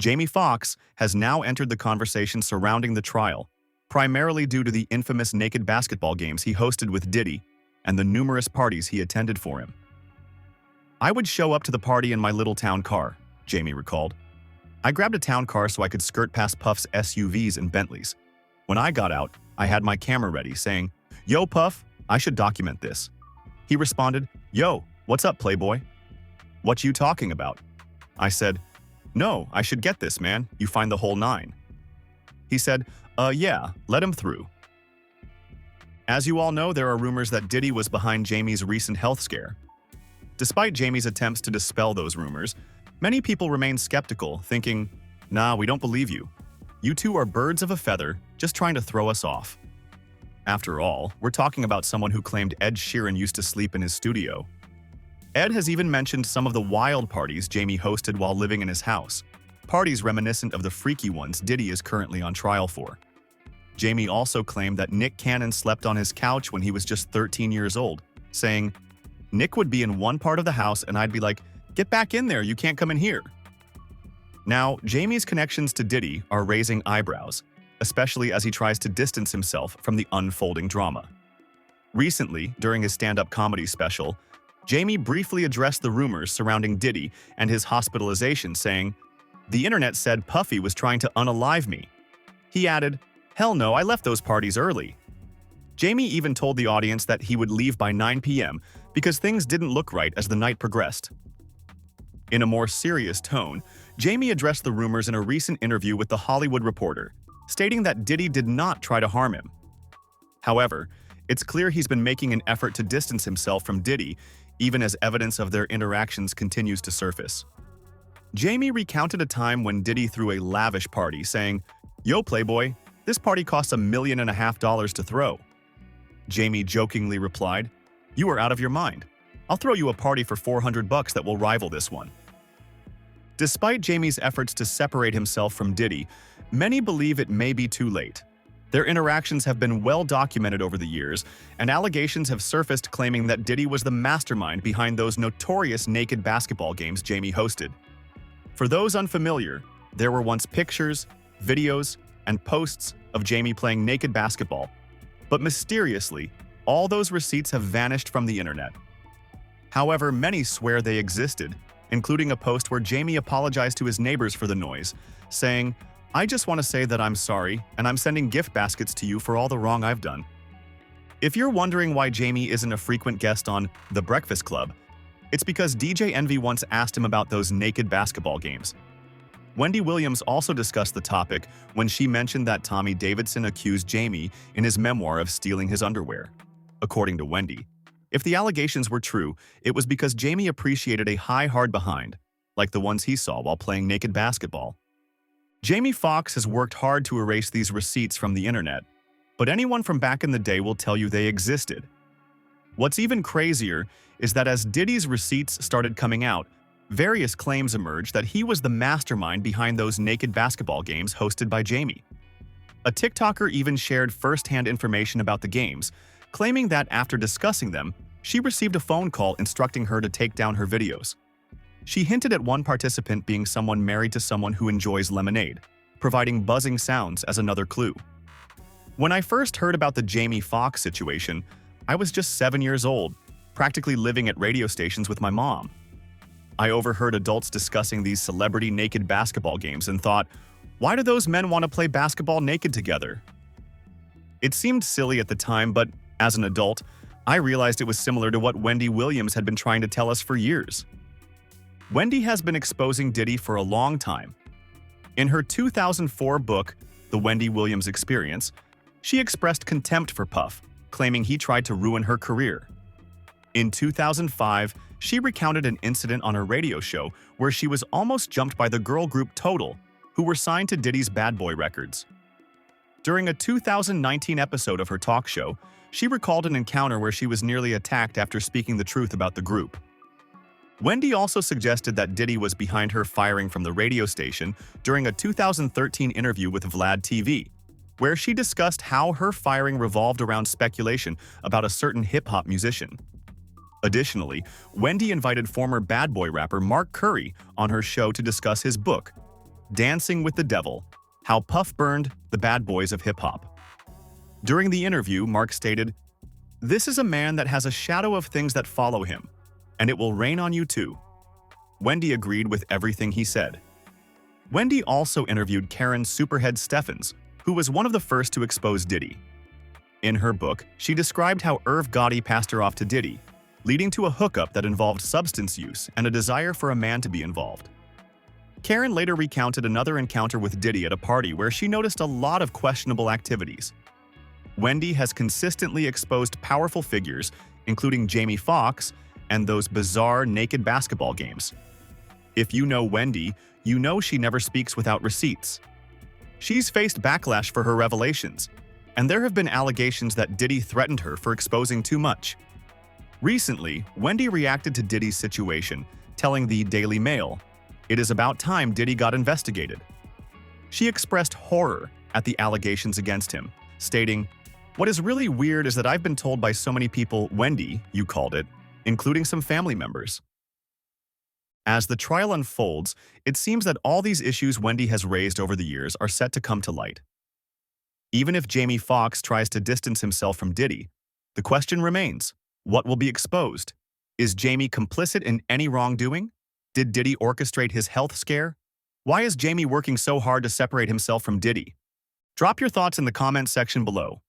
Jamie Foxx has now entered the conversation surrounding the trial, primarily due to the infamous naked basketball games he hosted with Diddy and the numerous parties he attended for him. "I would show up to the party in my little town car," Jamie recalled. "I grabbed a town car so I could skirt past Puff's SUVs and Bentleys. When I got out, I had my camera ready, saying, 'Yo, Puff, I should document this.' He responded, 'Yo, what's up, Playboy? What you talking about?' I said, 'No, I should get this, man. You find the whole nine.' He said, yeah, let him through." As you all know, there are rumors that Diddy was behind Jamie's recent health scare. Despite Jamie's attempts to dispel those rumors, many people remain skeptical, thinking, "Nah, we don't believe you. You two are birds of a feather, just trying to throw us off." After all, we're talking about someone who claimed Ed Sheeran used to sleep in his studio. Ed has even mentioned some of the wild parties Jamie hosted while living in his house, parties reminiscent of the freaky ones Diddy is currently on trial for. Jamie also claimed that Nick Cannon slept on his couch when he was just 13 years old, saying, "Nick would be in one part of the house and I'd be like, 'Get back in there, you can't come in here.'" Now, Jamie's connections to Diddy are raising eyebrows, especially as he tries to distance himself from the unfolding drama. Recently, during his stand-up comedy special, Jamie briefly addressed the rumors surrounding Diddy and his hospitalization, saying, "The internet said Puffy was trying to unalive me." He added, "Hell no, I left those parties early." Jamie even told the audience that he would leave by 9 p.m. because things didn't look right as the night progressed. In a more serious tone, Jamie addressed the rumors in a recent interview with The Hollywood Reporter, stating that Diddy did not try to harm him. However, it's clear he's been making an effort to distance himself from Diddy, even as evidence of their interactions continues to surface. Jamie recounted a time when Diddy threw a lavish party, saying, "Yo, Playboy, this party costs $1.5 million to throw." Jamie jokingly replied, "You are out of your mind. I'll throw you a party for $400 that will rival this one." Despite Jamie's efforts to separate himself from Diddy, many believe it may be too late. Their interactions have been well documented over the years, and allegations have surfaced claiming that Diddy was the mastermind behind those notorious naked basketball games Jamie hosted. For those unfamiliar, there were once pictures, videos, and posts of Jamie playing naked basketball, but mysteriously, all those receipts have vanished from the internet. However, many swear they existed, including a post where Jamie apologized to his neighbors for the noise, saying, "I just want to say that I'm sorry, and I'm sending gift baskets to you for all the wrong I've done." If you're wondering why Jamie isn't a frequent guest on The Breakfast Club, it's because DJ Envy once asked him about those naked basketball games. Wendy Williams also discussed the topic when she mentioned that Tommy Davidson accused Jamie in his memoir of stealing his underwear. According to Wendy, if the allegations were true, it was because Jamie appreciated a high hard behind, like the ones he saw while playing naked basketball. Jamie Foxx has worked hard to erase these receipts from the internet, but anyone from back in the day will tell you they existed. What's even crazier is that as Diddy's receipts started coming out, various claims emerged that he was the mastermind behind those naked basketball games hosted by Jamie. A TikToker even shared first-hand information about the games, claiming that after discussing them, she received a phone call instructing her to take down her videos. She hinted at one participant being someone married to someone who enjoys lemonade, providing buzzing sounds as another clue. When I first heard about the Jamie Foxx situation, I was just 7 years old, practically living at radio stations with my mom. I overheard adults discussing these celebrity naked basketball games and thought, why do those men want to play basketball naked together? It seemed silly at the time, but as an adult, I realized it was similar to what Wendy Williams had been trying to tell us for years. Wendy has been exposing Diddy for a long time. In her 2004 book, The Wendy Williams Experience, she expressed contempt for Puff, claiming he tried to ruin her career. In 2005, she recounted an incident on her radio show where she was almost jumped by the girl group Total, who were signed to Diddy's Bad Boy Records. During a 2019 episode of her talk show, she recalled an encounter where she was nearly attacked after speaking the truth about the group. Wendy also suggested that Diddy was behind her firing from the radio station during a 2013 interview with Vlad TV, where she discussed how her firing revolved around speculation about a certain hip-hop musician. Additionally, Wendy invited former Bad Boy rapper Mark Curry on her show to discuss his book, Dancing with the Devil: How Puff Burned the Bad Boys of Hip-Hop. During the interview, Mark stated, "This is a man that has a shadow of things that follow him, and it will rain on you too." Wendy agreed with everything he said. Wendy also interviewed Karen Superhead Steffens, who was one of the first to expose Diddy. In her book, she described how Irv Gotti passed her off to Diddy, leading to a hookup that involved substance use and a desire for a man to be involved. Karen later recounted another encounter with Diddy at a party where she noticed a lot of questionable activities. Wendy has consistently exposed powerful figures, including Jamie Foxx and those bizarre naked basketball games. If you know Wendy, you know she never speaks without receipts. She's faced backlash for her revelations, and there have been allegations that Diddy threatened her for exposing too much. Recently, Wendy reacted to Diddy's situation, telling the Daily Mail, "It is about time Diddy got investigated." She expressed horror at the allegations against him, stating, "What is really weird is that I've been told by so many people, Wendy, you called it, including some family members." As the trial unfolds, it seems that all these issues Wendy has raised over the years are set to come to light. Even if Jamie Foxx tries to distance himself from Diddy, the question remains, what will be exposed? Is Jamie complicit in any wrongdoing? Did Diddy orchestrate his health scare? Why is Jamie working so hard to separate himself from Diddy? Drop your thoughts in the comments section below.